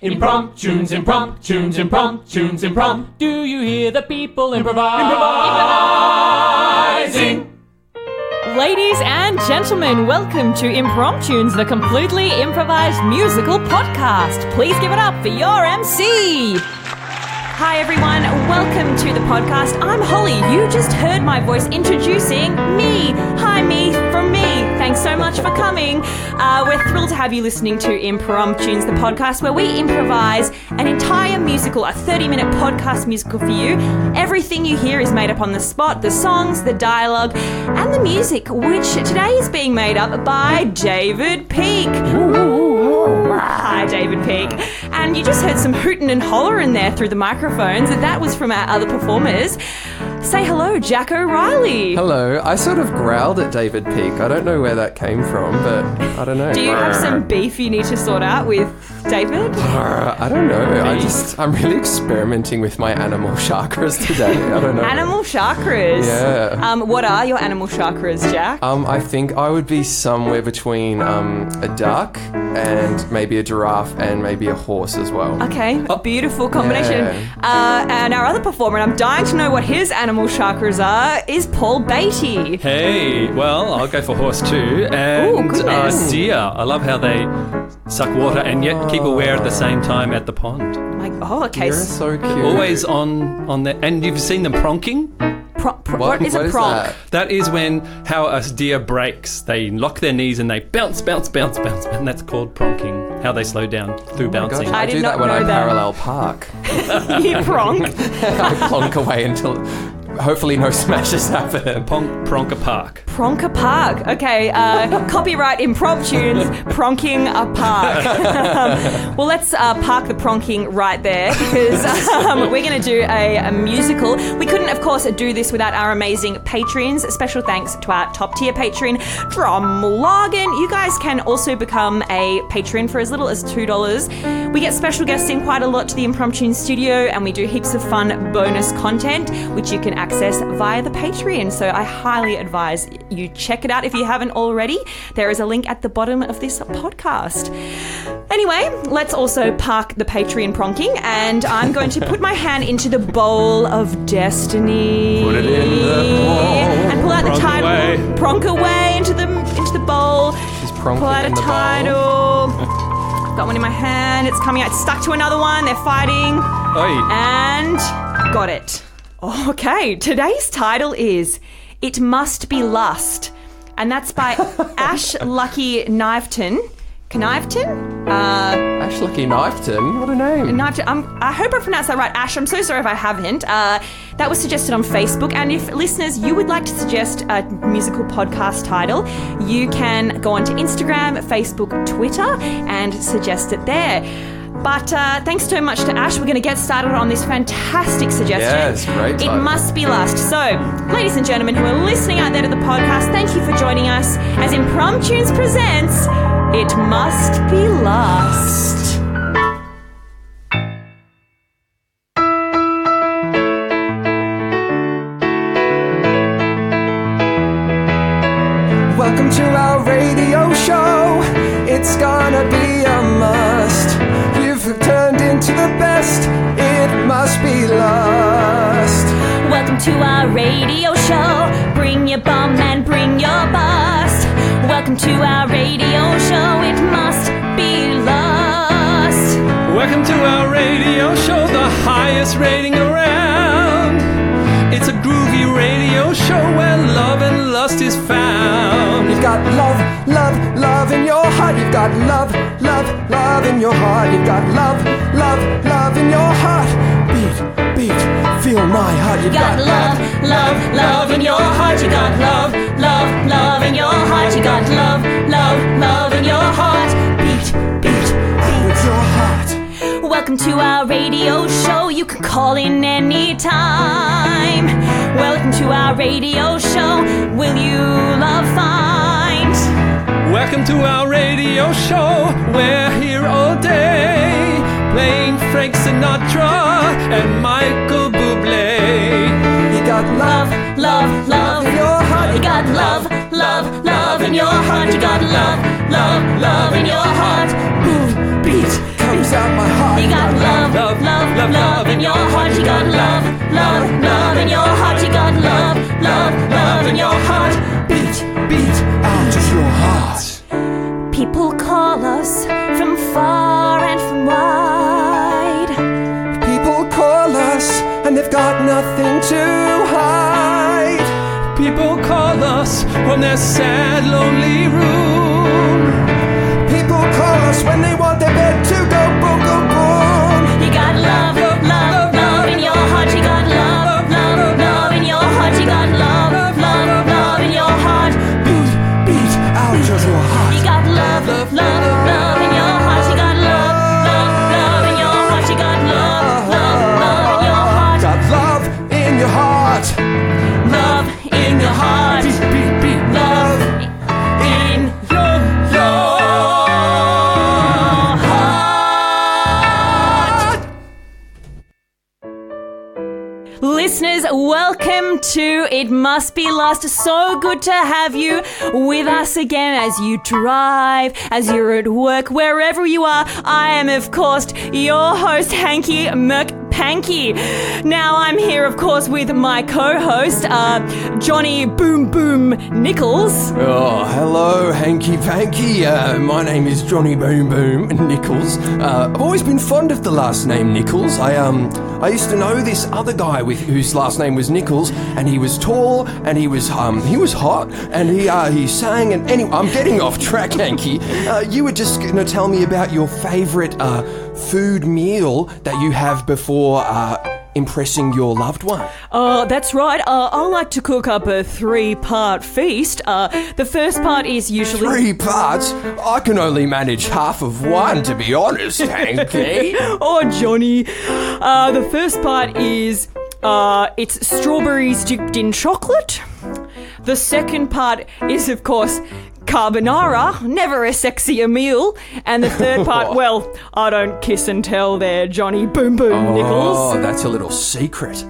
Impromptunes, impromptunes, impromptunes, imprompt. Do you hear the people improvising? Ladies and gentlemen, welcome to Impromptunes, the completely improvised musical podcast. Please give it up for your MC. Hi everyone, welcome to the podcast. I'm Holly. You just heard my voice introducing me. Hi, me from me. Thanks so much for coming. We're thrilled to have you listening to Impromptunes, the podcast where we improvise an entire musical, a 30-minute podcast musical for you. Everything you hear is made up on the spot, the songs, the dialogue, and the music, which today is being made up by David Peak. Hi, David Peak. And you just heard some hooting and hollering there through the microphones. That was from our other performers. Say hello, Jack O'Reilly. Hello. I sort of growled at David Peak. I don't know where that came from, but I don't know. Do you have some beef you need to sort out with David? I don't know. I'm really experimenting with my animal chakras today. I don't know. Animal chakras? Yeah. What are your animal chakras, Jack? I think I would be somewhere between a duck and maybe a giraffe and maybe a horse as well. Okay, a beautiful combination. Yeah. And our other performer, and I'm dying to know what his animal chakras are, is Paul Beatty. Hey, well, I'll go for horse too. And goodness. deer. I love how they suck water and yet keep aware at the same time at the pond. Okay. You're so cute. Always on the... And you've seen them pronking? What is a pronk? That? That is how a deer breaks. They lock their knees and they bounce, bounce, bounce, bounce. And that's called pronking, how they slow down through bouncing. Gosh, I I did do not that when know I that. parallel park. You pronk? I plonk away until hopefully no smashes happen. Pronker Park. Pronker Park. Okay, copyright Impromptunes, pronking a park. Well, let's park the pronking right there because we're going to do a musical. We couldn't, of course, do this without our amazing patrons. Special thanks to our top-tier patron, Drumlagan. You guys can also become a patron for as little as $2. We get special guests in quite a lot to the Impromptunes studio, and we do heaps of fun bonus content, which you can access via the Patreon. So I highly advise you check it out if you haven't already. There is a link at the bottom of this podcast. Anyway, let's also park the Patreon pronking, and I'm going to put my hand into the bowl of destiny. Put it in the bowl. And pull out the title. Away. Pronk away into the bowl. She's pronking Pull out in a the bowl. title. Got one in my hand. It's coming out. It's stuck to another one. They're fighting. Oi. And got it. Okay, today's title is It Must Be Lust. And that's by Ash Lucky Kniveton. Kniveton? Ash Lucky Kniveton? What a name. Kniveton. I hope I pronounced that right, Ash. I'm so sorry if I haven't. That was suggested on Facebook. And if listeners, you would like to suggest a musical podcast title, you can go onto Instagram, Facebook, Twitter, and suggest it there. But thanks so much to Ash. We're going to get started on this fantastic suggestion. Yes, great It title. Must Be Lust. So, ladies and gentlemen who are listening out there to the podcast, thank you for joining us as Impromptunes presents It Must Be Lust. Welcome to our radio show. It's gonna be a must. You've turned into the best. It must be lust. Welcome to our radio show. Bring your bum and bring your bust. Welcome to our radio show. It must be lust. Welcome to our radio show, the highest rating around. It's a groovy radio show where love and lust is found. You've got love, love, love in your heart. You've got love, love, love in your heart. You've got love, love, love in your heart. Beat, beat, feel my heart. You've got love, love, love in your heart. You got love, love, love in your heart. You got love, love, love in your heart. Beat, beat, with your heart. Welcome to our radio show. You can call in anytime. Welcome to our radio show. Will you love find? Welcome to our radio show. We're here all day, playing Frank Sinatra and Michael Bublé. You got love, Love, love, in your heart. you got love, love, love in your heart. You got love, love, love in your heart. Boom, beat, Come pours out my heart. You got love, love, love, love in your heart. You got love, love, love in your heart. You got love, love, love in your heart. Beat, beat out of your heart. People call us from far and from wide. People call us and they've got nothing to hide. People call us from their sad, lonely room. People call us when they want their bed to go boom, boom, boom. You got love, love, love in your heart. You got love, love, love in your heart. You got love, love, love in your heart. Beat, beat out of your heart. You got love, love, love in your heart. You got love, love, love in your heart. You got love, love, love in your heart. Got love in your heart. Love in your heart. Beat, beat, beat. Love in your heart. Listeners, welcome to It Must Be Lust. So good to have you with us again as you drive, as you're at work, wherever you are. I am, of course, your host, Hanky McPanky. Now, I'm here, of course, with my co-host, Johnny Boom Boom Nichols. Oh, hello, Hanky Panky. My name is Johnny Boom Boom Nichols. I've always been fond of the last name Nichols. I used to know this other guy whose last name was Nichols, and he was tall, and he was hot, and he sang. And anyway, I'm getting off track, Hanky. You were just going to tell me about your favourite food meal that you have before impressing your loved one. Oh, that's right. I like to cook up a 3-part feast. The first part is usually... 3 parts? I can only manage half of one, to be honest, Hanky. Oh, Johnny. The first part is it's strawberries dipped in chocolate. The second part is, of course, carbonara, never a sexier meal. And the third part, well, I don't kiss and tell there, Johnny Boom Boom Nichols. Oh, that's a little secret.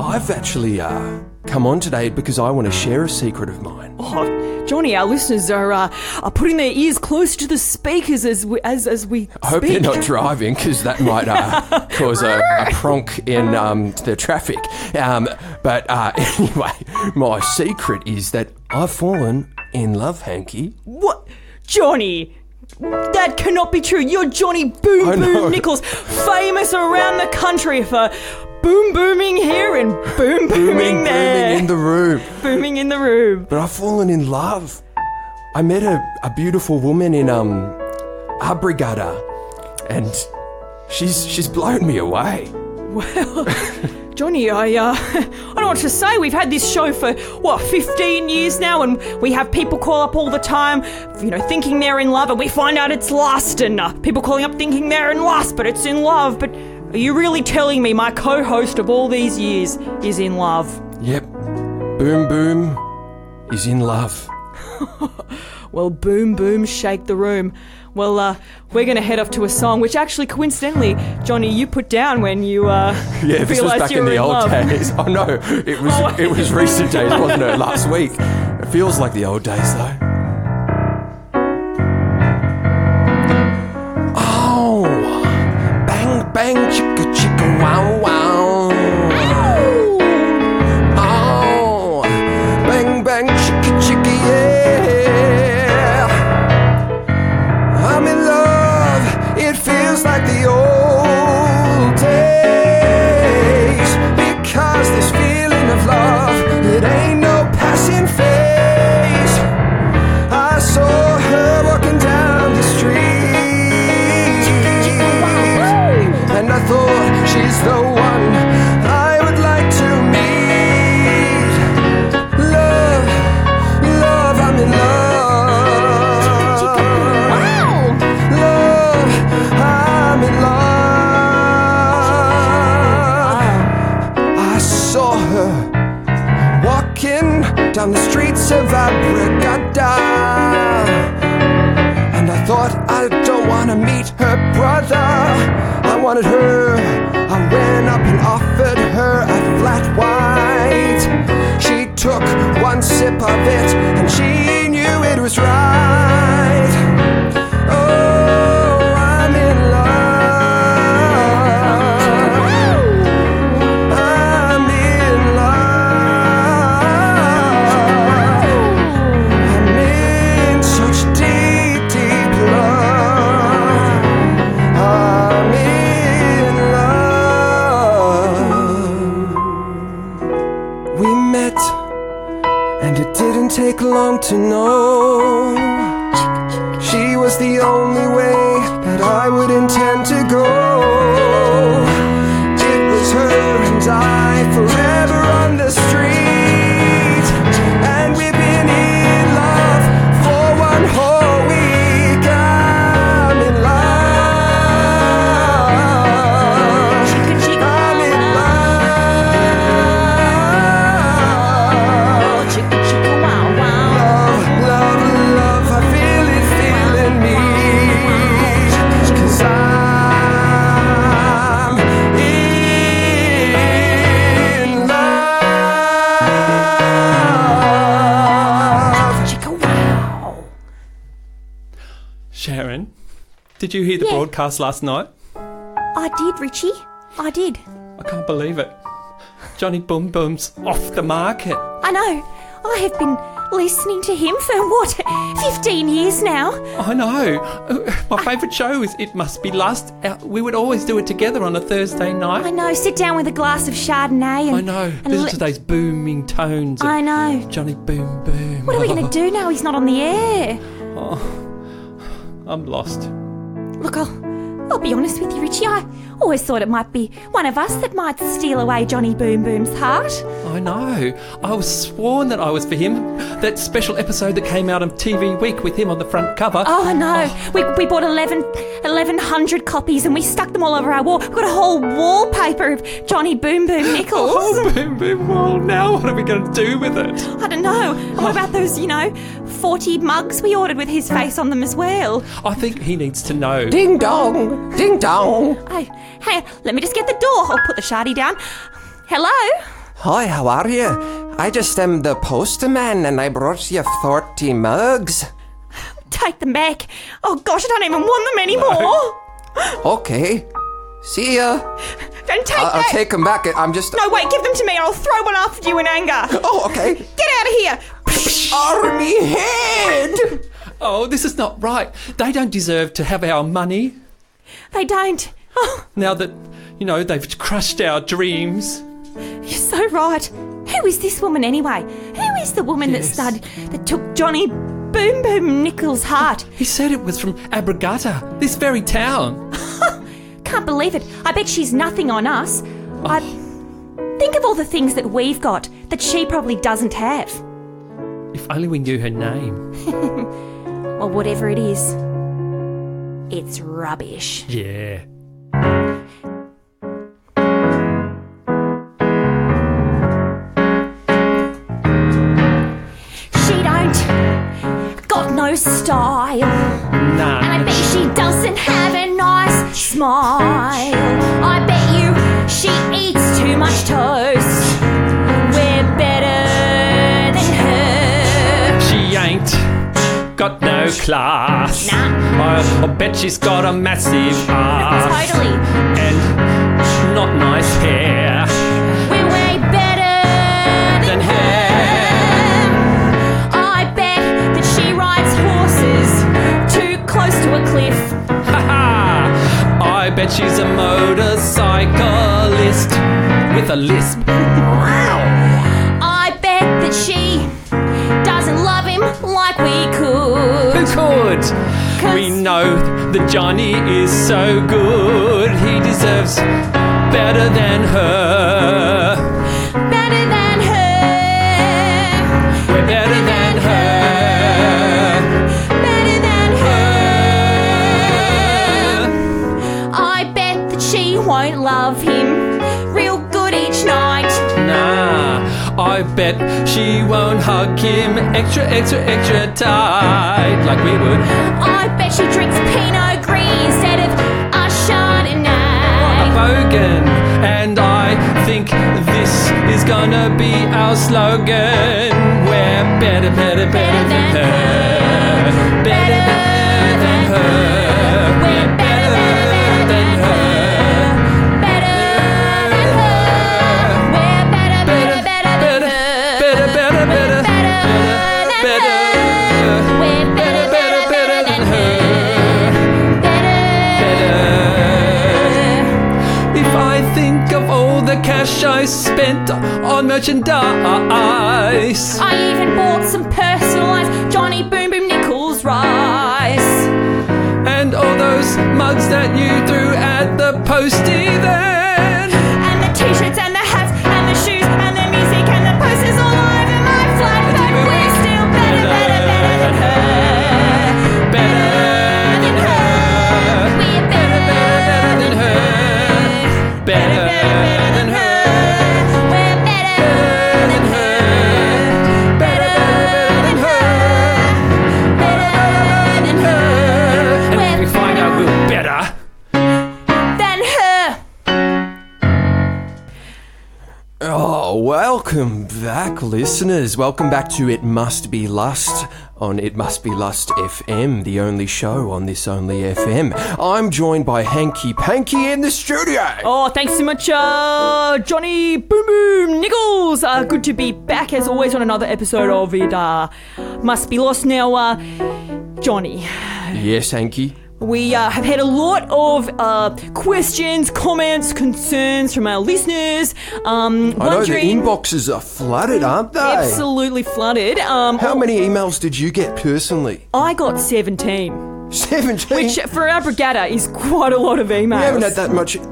I've actually come on today because I want to share a secret of mine. Oh, Johnny, our listeners are putting their ears close to the speakers as we I hope speak. you're not driving, because that might cause a pronk in the traffic. But anyway, my secret is that I've fallen in love, Hanky. What? Johnny, that cannot be true. You're Johnny Boom I know. Boom Nichols, famous around the country for boom booming here and boom booming there. Booming in the room. Booming in the room. But I've fallen in love. I met a beautiful woman in Abrigada, and she's blown me away. Well, Johnny, I don't know what to say. We've had this show for, 15 years now, and we have people call up all the time, thinking they're in love, and we find out it's lust, and people calling up thinking they're in lust, but it's in love. But are you really telling me my co-host of all these years is in love? Yep. Boom Boom is in love. Well, boom, boom, shake the room. Well, we're going to head off to a song, which actually, coincidentally, Johnny, you put down when you Yeah, this was realised back you in were the old love. days. Oh no, it was recent days, wasn't it? Last week. It feels like the old days though. Oh, bang bang chicka chicka wow wow. Oh, bang bang chicka chicka yeah. I'm in love. It feels like the old days, because this feeling of love, it ain't no passing phase. I saw her walking down the street, and I thought she's the one I would like to meet. Love, love, I'm in love. Love, I'm in love. I saw her walking down the streets of Abrigada, and I thought, I don't want to meet her brother. I wanted her. I went up and offered her a flat white. She took one sip of it, and she knew it was right. Oh, I'm in love. long to know. She was the only way that I would intend to go. It was her and I forever on the street, and we've been in love for one whole week. I'm in love. I'm in love. Love, love, I feel it feeling me. 'Cause I'm in love. Sharon, did you hear the broadcast last night? I did, Richie. I did. I can't believe it. Johnny Boom Boom's off the market. I know. I have been listening to him for, 15 years now? I know. My favourite show is It Must Be Lust. We would always do it together on a Thursday night. I know. Sit down with a glass of Chardonnay and... I know. Listen to those booming tones of I know. Johnny Boom Boom. What are we going to do now he's not on the air? I'm lost. Look, I'll be honest with you, Richie. I always thought it might be one of us that might steal away Johnny Boom Boom's heart. I know. I was sworn that I was for him. That special episode that came out on TV Week with him on the front cover. Oh, I know. We bought 1,100 copies and we stuck them all over our wall. We've got a whole wallpaper of Johnny Boom Boom Nichols. Oh, Boom Boom. Well, now what are we going to do with it? I don't know. And what about those, 40 mugs we ordered with his face on them as well? I think he needs to know. Ding dong, ding dong. Hey, let me just get the door. I'll put the shardy down. Hello? Hi, how are you? I just am the postman and I brought you 40 mugs. Take them back. Oh, gosh, I don't even want them anymore. Okay. See ya. Don't take I'll that. take them back. I'm just... No, wait, give them to me. I'll throw one after you in anger. Oh, okay. Get out of here. Army head! Oh, this is not right. They don't deserve to have our money. They don't. Oh, Now that, they've crushed our dreams. you're so right. Who is this woman anyway? Who is the woman Yes. that took Johnny Boom Boom Nichols' heart? He said it was from Abragata, this very town. Can't believe it. I bet she's nothing on us. Think of all the things that we've got that she probably doesn't have. If only we knew her name. Well, whatever it is, it's rubbish. Yeah. She don't got no style. Nah. And I bet she doesn't have a nice smile. I bet you she eats too much toast. We're better than her. She ain't got no class. Nah. I bet she's got a massive ass. Totally. And not nice hair. We're way better than her. I bet that she rides horses too close to a cliff. Ha! I bet she's a motorcyclist with a lisp. I bet that she doesn't love him like we could. Who could? We know that Johnny is so good. He deserves better than her. Better than her. We're better than her. Better than her. I bet that she won't love him real good each night. Nah, I bet she won't hug him extra tight like we would. I bet she drinks Pinot Gris instead of a Chardonnay. Bogan, and I think this is gonna be our slogan. We're better than her. Better than her. We're better than her. Better than her. We're better than her. Better. We're better than her. If I think of all the cash I spent on merchandise. I even bought some personal mugs that you threw at the postie then. And the t-shirts and the hats and the shoes and the music and the posters all over my flat. But we're still better than her. Better than her. We're better than her. Better than her. We're better than her. Better than her. Better than her. And if we find out we're better. Than her. Oh, welcome back, listeners. Welcome back to It Must Be Lust on It Must Be Lust FM, the only show on this only FM. I'm joined by Hanky Panky in the studio. Oh, thanks so much, Johnny Boom Boom Nichols. Good to be back as always on another episode of It Must Be Lost. Now, Johnny, Yes, Hanky. we have had a lot of questions, comments, concerns from our listeners. I know the inboxes are flooded, aren't they? Absolutely flooded. How many emails did you get personally? I got 17. 17? Which for our brigada is quite a lot of emails. We haven't had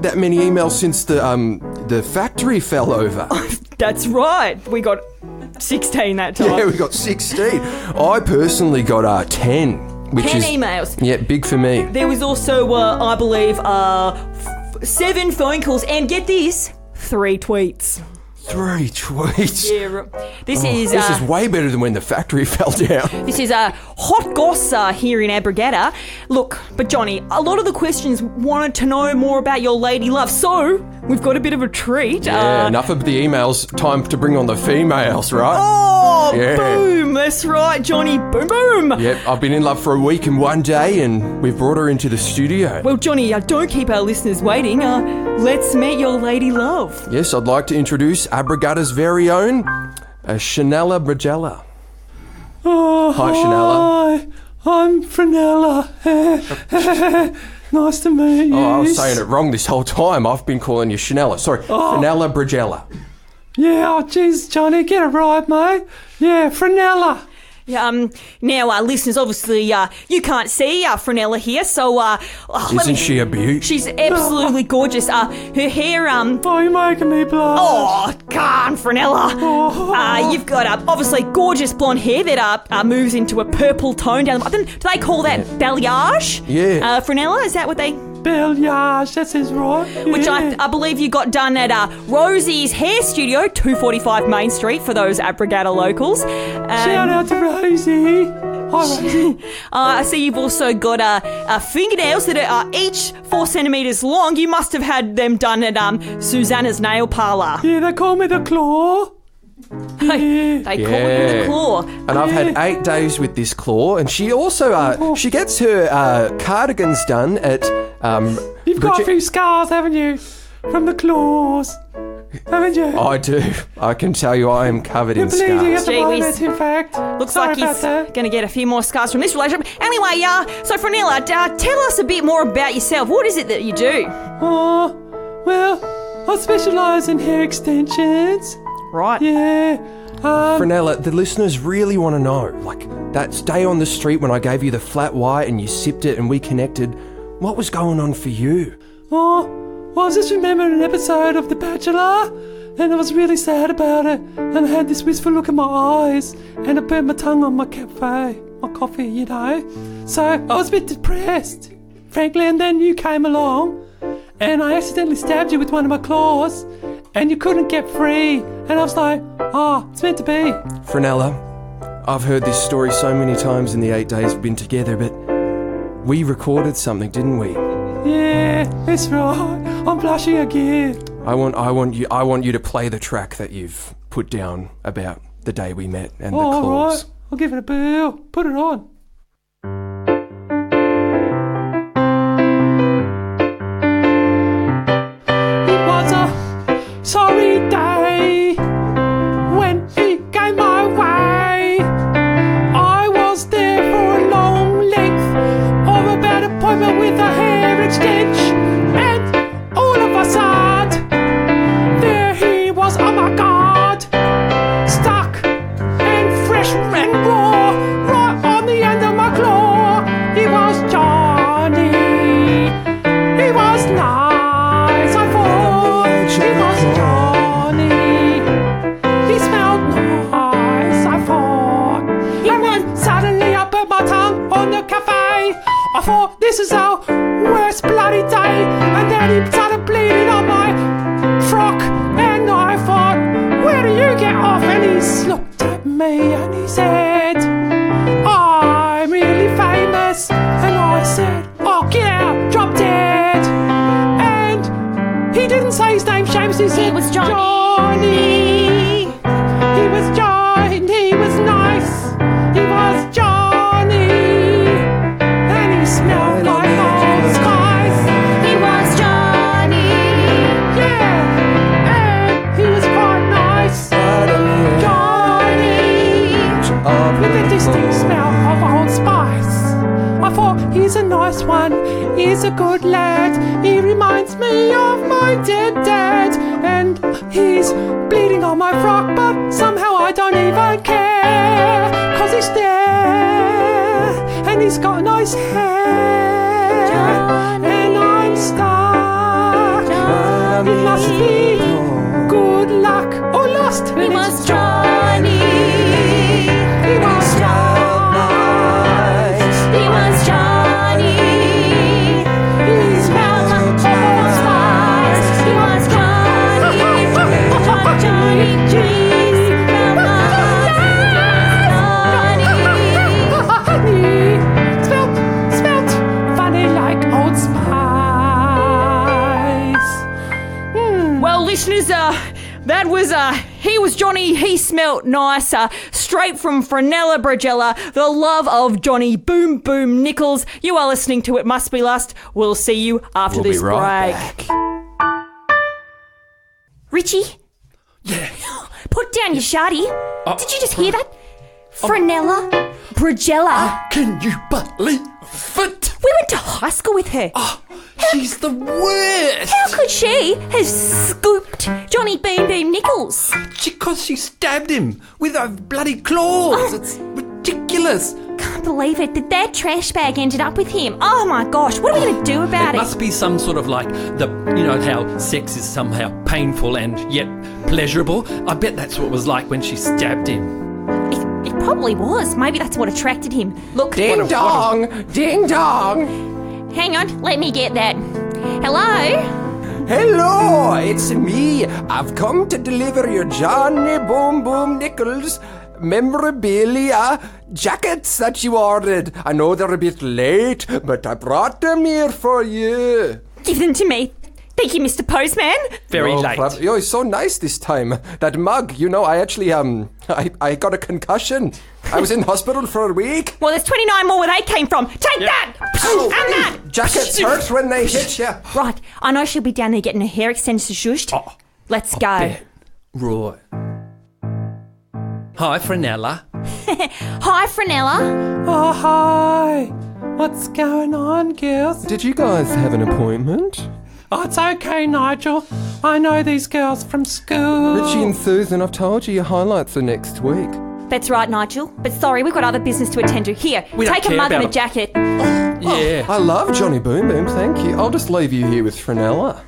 that many emails since the factory fell over. That's right. We got 16 that time. Yeah, we got 16. I personally got 10. Which 10 is, emails. Yeah, big for me. There was also, I believe, 7 phone calls, and get this, 3 tweets. 3 tweets. Yeah, this is way better than when the factory fell down. this is hot goss here in Abrigada. Look, but Johnny, a lot of the questions wanted to know more about your lady love, so we've got a bit of a treat. Yeah, enough of the emails. Time to bring on the females, right? Oh, Yeah. boom! That's right, Johnny. Boom, boom. Yep, I've been in love for a week and one day, and we've brought her into the studio. Well, Johnny, don't keep our listeners waiting. Let's meet your lady love. Yes, I'd like to introduce Abrigada's very own, Shanella Brigella. Oh, Hi, Shanella. Hi, I'm Frenella. Nice to meet you. Oh, I was saying it wrong this whole time. I've been calling you Shanella. Sorry, Shanella Brigella. Yeah, oh jeez, Johnny, get it right, mate. Yeah, Frenella. Yeah, now, listeners, obviously, you can't see Frenella here, so, Isn't she a beaut? She's absolutely gorgeous. Her hair, Oh, you're making me blush. Oh, God, Frenella. You've got, obviously, gorgeous blonde hair that moves into a purple tone down the bottom. Do they call that balayage? Yeah. Frenella, is that what they... Balayage, that says right. Which Yeah. I believe you got done at Rosie's Hair Studio, 245 Main Street, for those Abrigada locals. Shout out to Rosie. Hi, Rosie. I see you've also got fingernails that are each 4 centimetres long. You must have had them done at Susanna's nail parlour. Yeah, they call me the Claw. They call you the claw. And I've had 8 days with this claw, and she also she gets her cardigans done at You've got a few scars, haven't you? From the claws. Haven't you? I do. I can tell you, I am covered in You're bleeding at scars. the Gee whiz. moment, in fact. Looks Sorry like about he's that. going to get a few more scars from this relationship. Anyway, so Frenella, tell us a bit more about yourself. What is it that you do? Oh, well, I specialise in hair extensions. Right. Yeah. Frenella, the listeners really want to know, like, that day on the street when I gave you the flat white and you sipped it and we connected, what was going on for you? Oh, well, I just remembered an episode of The Bachelor, and I was really sad about it. And I had this wistful look in my eyes, and I burnt my tongue on my coffee, you know. So I was a bit depressed, frankly, and then you came along, and I accidentally stabbed you with one of my claws, and you couldn't get free. And I was like, oh, it's meant to be. Frenella, I've heard this story so many times in the 8 days we've been together, but we recorded something, didn't we? Yeah, that's right. I'm blushing again. I want you to play the track that you've put down about the day we met and the All claws. right, I'll give it a boo. Put it on. It was a sorry day when he came my way. I was there for a long length of a bad appointment with a hair extension, and all of a sudden, there he was. Oh my God, stuck and fresh and raw, right on the end didn't say his name, Seamus. He said It was Johnny. Johnny. He was Johnny. He was nice. He was Johnny. And he smelled like old spice. He was Johnny. Yeah. And he was quite nice. Johnny. With a distinct smell of old spice. I thought, he's a nice one. He's a good lad. He reminds me of my dead dad. And he's bleeding on my frock, but somehow I don't even care. 'Cause he's there. And he's got nice hair. And I'm stuck. It must be good luck or lost. He was Johnny. He was nice. He was Johnny. He smelled like old spice. He was Johnny. Johnny, Johnny, Smelt funny like old spice. Well, listeners, that was he was Johnny, he smelt nice, straight from Frenella Bragella, the love of Johnny Boom Boom Nichols. You are listening to It Must Be Lust. We'll see you after We'll this be right break. back. Richie? Yeah. Put down your shardy. Did you just hear that? Oh. Frenella Bragella. Can you believe it? We went to high school with her. She's the worst. How could she have scooped Johnny Boom Boom Nichols? Because she stabbed him with her bloody claws. Oh. It's ridiculous. Can't believe it that that trash bag ended up with him. Oh my gosh, what are we going to do about It it? must be some sort of like how sex is somehow painful and yet pleasurable. I bet that's what it was like when she stabbed him. It probably was. Maybe that's what attracted him. Look, Ding dong! Ding dong! hang on, let me get that. Hello? Hello, it's me. I've come to deliver your Johnny Boom Boom Nichols memorabilia jackets that you ordered. I know they're a bit late, but I brought them here for you. Give them to me. Thank you, Mr. Postman. Very late. Yo, it's so nice this time. That mug, I actually, I got a concussion. I was in hospital for a week. Well, there's 29 more where they came from. Take that! And that! Jackets hurt when they hit you. Right, I know she'll be down there getting her hair extensions shushed. Let's go. Bet. Right. Hi, Frenella. Hi, Frenella. Oh, hi. What's going on, girls? Did you guys have an appointment? Oh, it's okay, Nigel. I know these girls from school. Richie and Susan, I've told you your highlights are next week. That's right, Nigel. But sorry, we've got other business to attend to. Here, We don't take a care mug and a about jacket. Yeah. I love Johnny Boom Boom, thank you. I'll just leave you here with Frenella.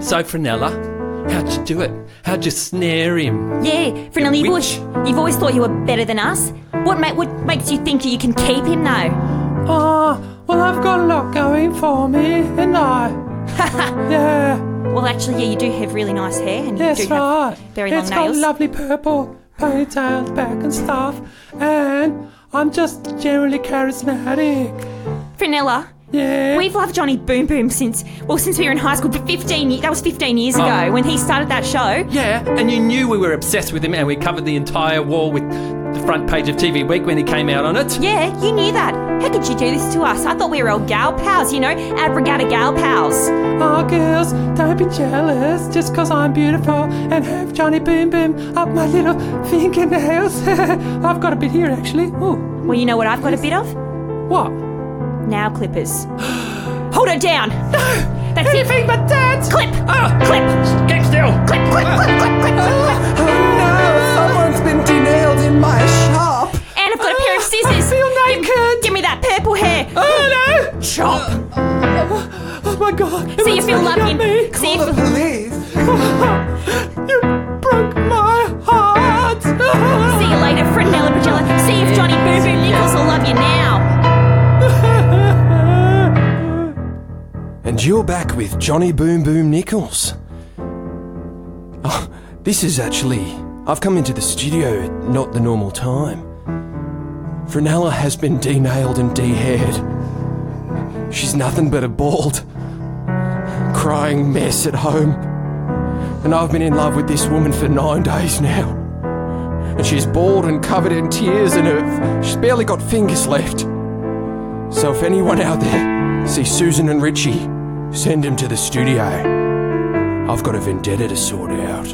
So, Frenella, how'd you do it? How'd you snare him? Yeah, Frenella, Which- you've always thought you were better than us. What makes you think you can keep him now? Oh, well, I've got a lot going for me, and I. Yeah, Well, actually, yeah, you do have really nice hair, and you that's do have right. very long It's nails. got lovely purple ponytails back and stuff, and I'm just generally charismatic. Frenella, Yeah. we've loved Johnny Boom Boom since we were in high school. But that was 15 years ago when he started that show. Yeah, and you knew we were obsessed with him, and we covered the entire wall with the front page of TV Week when he came out on it. Yeah, you knew that. How could you do this to us? I thought we were all gal pals, Abrigada gal pals. Oh, girls, don't be jealous just 'cause I'm beautiful and have Johnny Boom Boom up my little fingernails. I've got a bit here, actually. Ooh, Well, you know what I've got a bit of? what? Nail clippers. Hold her down. No! That's Anything it. but that! Clip! Clip! Keep still! Clip, clip, clip, clip, clip, clip. Oh no, someone's been de-nailed in my shop. And I've got a pair of scissors. feel naked. Give me that purple hair. Oh, no! Chop. Oh, my God. See if you'll love him. Me. See if... Please. You broke my heart. See you later, Frenella Bragella. See if Johnny Boo Boo Nichols will love you now. And you're back with Johnny Boom Boom Nichols. Oh, this is actually... I've come into the studio at not the normal time. Frenella has been de-nailed and de-haired. She's nothing but a bald crying mess at home. And I've been in love with this woman for 9 days now. And she's bald and covered in tears and she's barely got fingers left. So if anyone out there sees Susan and Richie, send them to the studio. I've got a vendetta to sort out.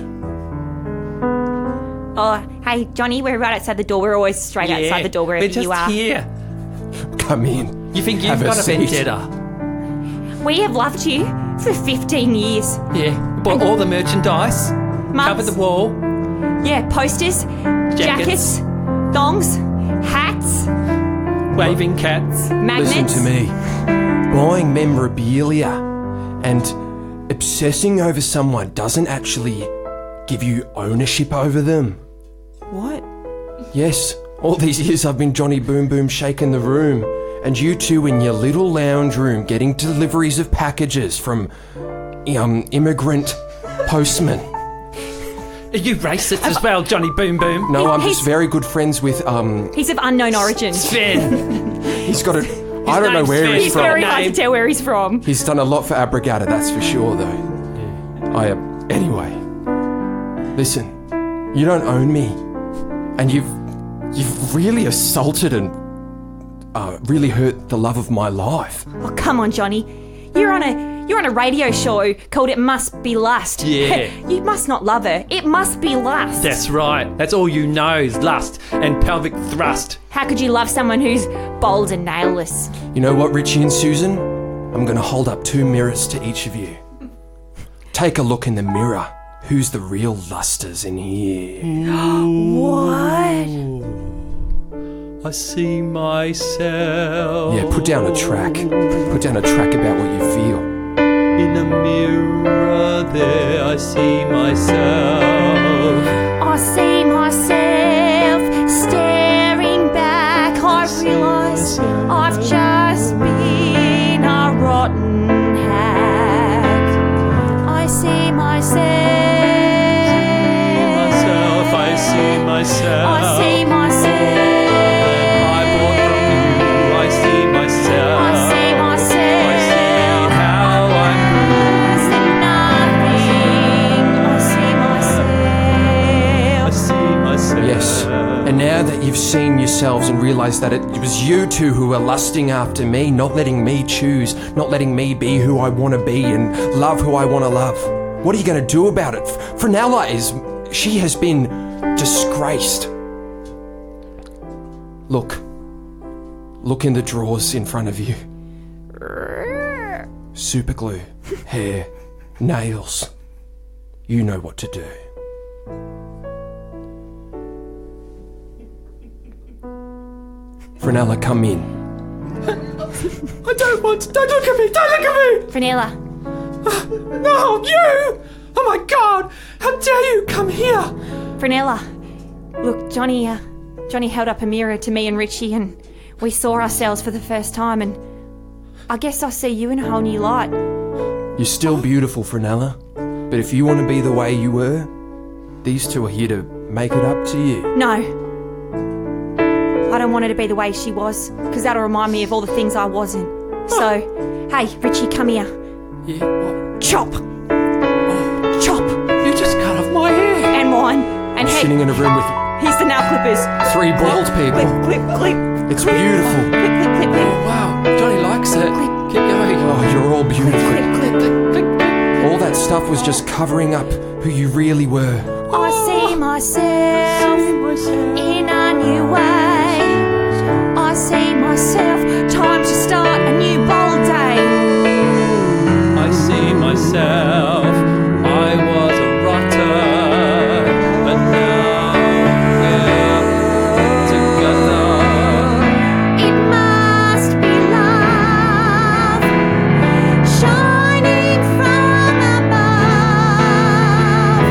Oh, hey, Johnny, we're right outside the door. We're always straight outside the door wherever we're just you are. here. Come in. You think you've Have a got a seat. vendetta? We have loved you for 15 years. Yeah. Bought all the merchandise. Covered the wall. Yeah, posters, jackets, thongs, hats, Waving cats. magnets. Listen to me. Buying memorabilia and obsessing over someone doesn't actually give you ownership over them. What? Yes, all these years I've been Johnny Boom Boom shaking the room, and you two in your little lounge room getting deliveries of packages from immigrant postmen. Are you racist as well, Johnny Boom Boom? No, I'm He's- just very good friends with He's of unknown origin. Sven. he's got a I don't know name's where Sven. he's It's from. very hard to Name. tell where he's from. He's done a lot for Abrigata, that's for sure, though. Anyway, listen, you don't own me, and you've really assaulted and really hurt the love of my life. Oh, come on, Johnny. You're on a radio show called It Must Be Lust. Yeah. You must not love her. It must be lust. That's right. That's all you know is lust and pelvic thrust. How could you love someone who's bold and nailless? You know what, Richie and Susan? I'm going to hold up 2 mirrors to each of you. Take a look in the mirror. Who's the real lusters in here? What? I see myself. Yeah, put down a track. Put down a track about what you feel. In the mirror there I see myself. I see myself staring back. I realise I've just been a rotten hag. I see myself. I see myself. I see myself. I bought from you. I see myself. I see myself. I see how I'm Is it nothing? I see myself. I see myself. Yes, and now that you've seen yourselves and realised that it was you two who were lusting after me, not letting me choose, not letting me be who I want to be and love who I want to love, what are you going to do about it? Frenella she has been disgraced. Look in the drawers in front of you. Super glue, hair, nails. You know what to do. Frenella, come in. I don't want to. Don't look at me! Don't look at me! Frenella, No, you! Oh my God! How dare you come here? Frenella. Look, Johnny held up a mirror to me and Richie, and we saw ourselves for the first time, and I guess I see you in a whole new light. You're still beautiful, Frenella. But if you want to be the way you were, these two are here to make it up to you. No. I don't want her to be the way she was, because that'll remind me of all the things I wasn't. So, hey, Richie, come here. Yeah, what? Chop! Chop! You just cut off my hair. And mine. And hey, Sitting in a room with here's the nail clippers. 3 bald people. Clip, clip, clip. It's beautiful. Clip, clip, clip, clip. Wow, Johnny likes it. Keep going. Oh, you're all beautiful. Clip, clip, clip. All that stuff was just covering up who you really were. I see myself in a new way. I see myself. Time to start a new bold day. I see myself. I was a rotter, but now we're together. It must be love shining from above.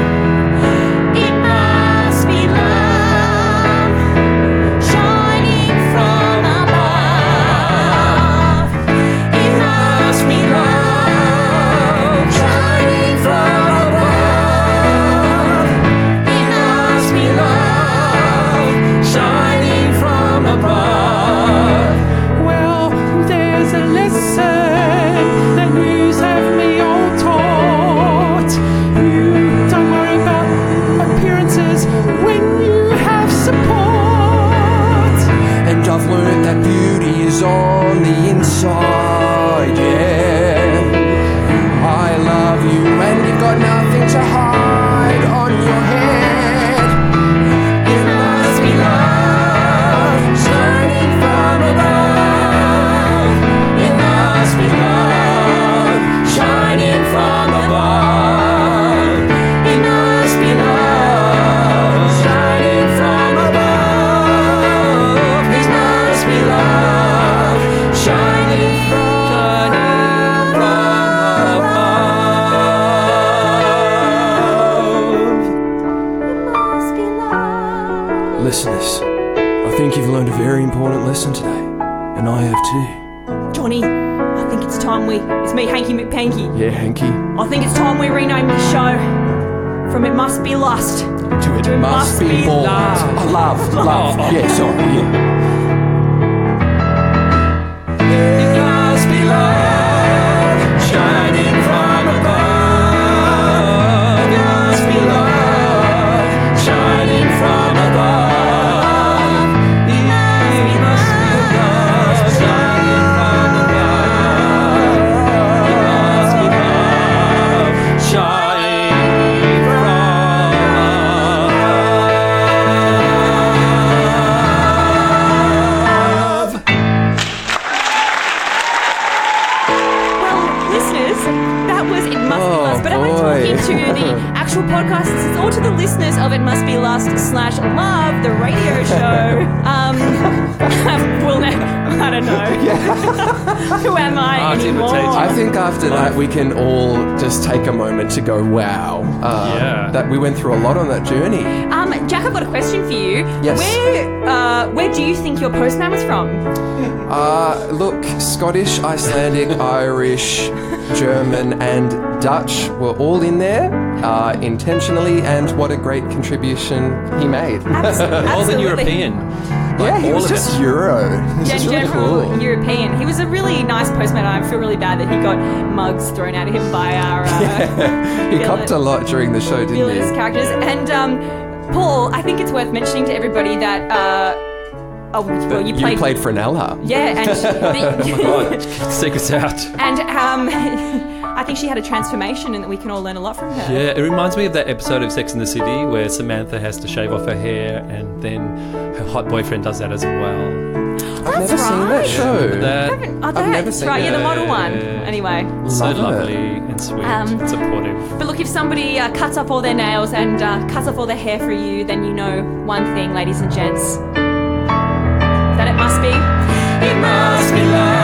It must be love shining from above. listeners, I think you've learned a very important lesson today, and I have too. Johnny, I think it's time it's me, Hanky McPanky. Yeah, Hanky. I think it's time we rename this show from It Must Be Lust To it must be more. love. Oh, love. Yeah, sorry, yeah. It must be love shining from above. It must be love shining from above. It must be love shining from above. It must be love shining from above. Well, listeners, that was It Must Be Lust. But am I talking to the actual podcast? This is all to the listeners of It Must Be Lust /Love, the radio show. Well, I don't know. Who am I Art anymore? imitates I think after that we can all just take a moment to go, wow. Yeah. That we went through a lot on that journey. Jack, I've got a question for you. Yes. Where do you think your postman was from? Look, Scottish, Icelandic, Irish, German, and Dutch were all in there intentionally, and what a great contribution he made. More than Absolutely. European. Yeah, he all was of just it. Euro. This is really General cool. European. He was a really nice postman. I feel really bad that he got mugs thrown at him by our He copped a lot during the show, didn't villainous he? characters. And Paul, I think it's worth mentioning to everybody that you You played Frenella. Yeah, and God, secret's out. and I think she had a transformation, and that we can all learn a lot from her. Yeah, it reminds me of that episode of Sex and the City where Samantha has to shave off her hair and then her hot boyfriend does that as well. I've never seen that show. That I've never seen right, it. yeah, the model one. Anyway. so Love it. lovely and sweet, supportive. But look, if somebody cuts off all their nails and cuts off all their hair for you, then you know one thing, ladies and gents. That it must be. It must be love.